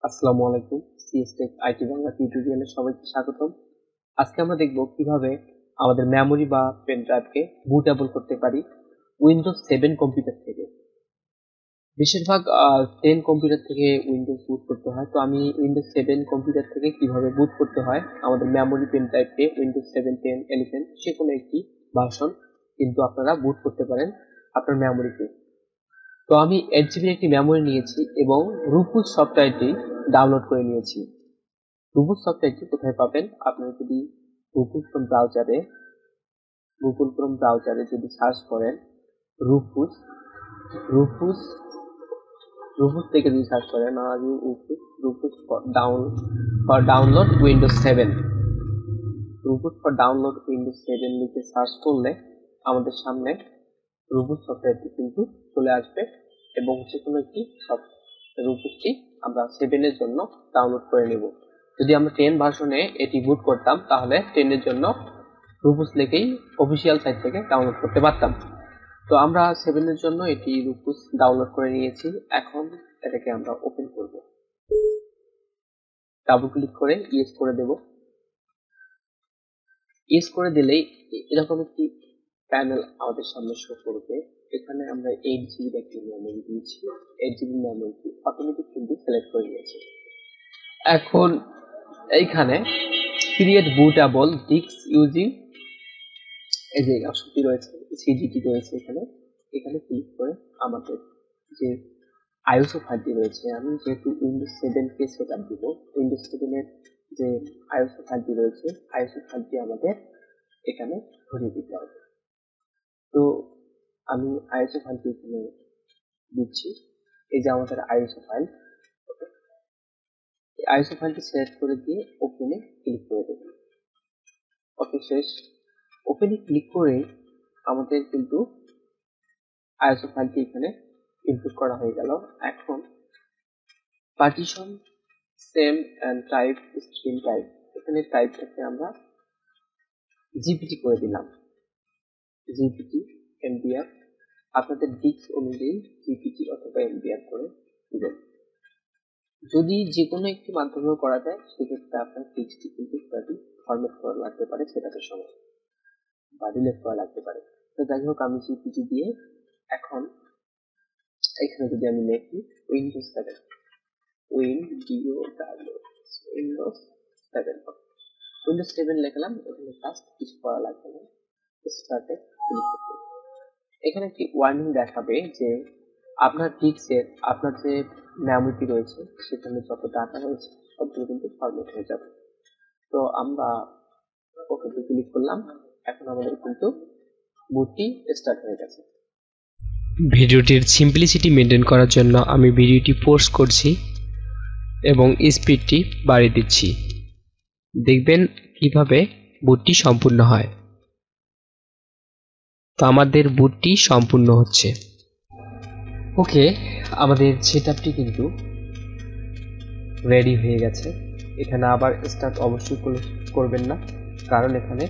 আসসালামু আলাইকুম। সিএসটেক আইটি বাংলা টিউটোরিয়ালে সবাইকে স্বাগতম। আজকে আমরা দেখব কিভাবে আমাদের মেমোরি বা পেন ড্রাইভকে বুটেবল করতে পারি উইন্ডোজ 7 কম্পিউটার থেকে। বেশিরভাগ 10 কম্পিউটার থেকে উইন্ডোজ বুট করতে হয়, তো আমি উইন্ডোজ 7 কম্পিউটার থেকে কিভাবে বুট করতে হয় আমাদের মেমোরি পেন ড্রাইভকে উইন্ডোজ 7, 10, 11 যে কোনো একটি ভার্সন কিন্তু আপনারা বুট করতে পারেন আপনার মেমোরিতে। তো আমি 8 জিবির একটি মেমোরি নিয়েছি এবং রুপুস সফটওয়্যারটি ডাউনলোড করে নিয়েছি। রুপুস সফটওয়্যারটি কোথায় পাবেন? আপনারা যদি গুগল ক্রোম ব্রাউজারে যদি সার্চ করেন রুপুস রুপুস রুপুস থেকে যদি সার্চ করেন Rufus for download Windows 7, Rufus for download Windows 7 লিখে সার্চ করলে আমাদের সামনে রুপুস সফটওয়্যারটি কিন্তু চলে আসবে এবং যে কোনো একটি রুপুসটি আমরা 7 এর জন্য ডাউনলোড করে নেব। যদি আমরা 10 ভার্সনে এটি বুট করতাম তাহলে 10 এর জন্য রুপুস লিখেই অফিসিয়াল সাইট থেকে ডাউনলোড করতে পারতাম। তো আমরা 7 এর জন্য এটি রুপুস ডাউনলোড করে নিয়েছি। এখন এটাকে আমরা ওপেন করব। ডাবল ক্লিক করে ইয়েস করে দেব। ইয়েস করে দিলেই এরকম একটি প্যানেল আমাদের সামনে শো করবে। এখানে আমরা 8 জিবি একটি মেমোরি দিয়েছি। 8 জিবি মেমোরিটি অটোমেটিক কিন্তু সিলেক্ট করে নিয়েছে। এখন এইখানে ক্রিয়েট বুটেবল ডিস্ক ইউজিং এই যে অপশনটি রয়েছে, সিডিটি রয়েছে, এখানে ক্লিক করে আমাদের যে আইএসও ফাইলটি রয়েছে, আমি যেহেতু উইন্ডোজ 7 কে সেটআপ দিব, উইন্ডোজ 7 এর যে আইএসও ফাইলটি রয়েছে, আইএসও ফাইলটি আমাদের এখানে ধরিয়ে দিতে হবে। তো আমি আইএসও ফাইলটি এখানে দিচ্ছি। এই যে আমাদের আইএসও ফাইল, আইএসও ফাইলটি সিলেক্ট করে দিয়ে ওপেনে ক্লিক করে দেব। ওকে, শেষ। ওপেনে ক্লিক করে আমাদের কিন্তু আইএসও ফাইলটি এখানে ইনপুট করা হয়ে গেল। এখন partition same and type stream type, এখানে টাইপটাকে আমরা জিপিটি করে দিলাম। জিপিটি এমবিআর, আপনাদের ডিস্ক অনুযায়ী জিপিটি অথবা এমবিআর করে দিবেন। যদি যে কোনো একটি মাধ্যমেও করা যায় সেক্ষেত্রে আপনার ডিস্কটি কিন্তু ফরম্যাট করা লাগতে পারে, সেটাতে সময় বা ডিলিট করা লাগতে পারে। তো যাই হোক, আমি জিপিটি দিয়ে এখন এখানে যদি আমি লিখি উইন্ডোজ 7, উইন্ডোজ 7 লিখলাম। এখানে কাজ কিছু করা লাগবে না, স্টার্টে ক্লিক করতে। এখানে একটি ওয়ার্নিং দেখাবে যে আপনার ডিস্কের আপনার যে মেমোরিটি রয়েছে সেখানে যত ডাটা রয়েছে সবগুলো কিন্তু ফরম্যাট হয়ে যাবে। তো আমরা ওকেতে ক্লিক করলাম। এখন আমাদের কিন্তু বুটটি স্টার্ট হয়ে গেছে। ভিডিওটির সিম্পলিসিটি মেনটেন করার জন্য আমি ভিডিওটি পজ করছি এবং স্পিডটি বাড়িয়ে দিচ্ছি। দেখবেন কিভাবে বুটটি সম্পূর্ণ হয়। তো আমাদের বুটটি সম্পূর্ণ হচ্ছে। ওকে, আমাদের সেটআপটি কিন্তু রেডি হয়ে গেছে। এখানে আবার স্টার্ট অবশ্যই করবেন না, কারণ এখানে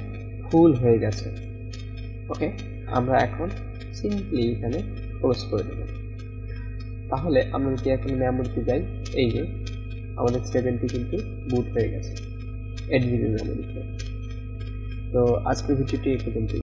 ফুল হয়ে গেছে। ওকে, আমরা এখন সিম্পলি এখানে ক্লোজ করে দেব। তাহলে আমরা যদি এখন মেমোরিতে যাই, এই যে আমাদের 7টি কিন্তু বুট হয়ে গেছে 8 জিবি মেমোরিতে। তো আজকের ভিডিওটি এই পর্যন্তই।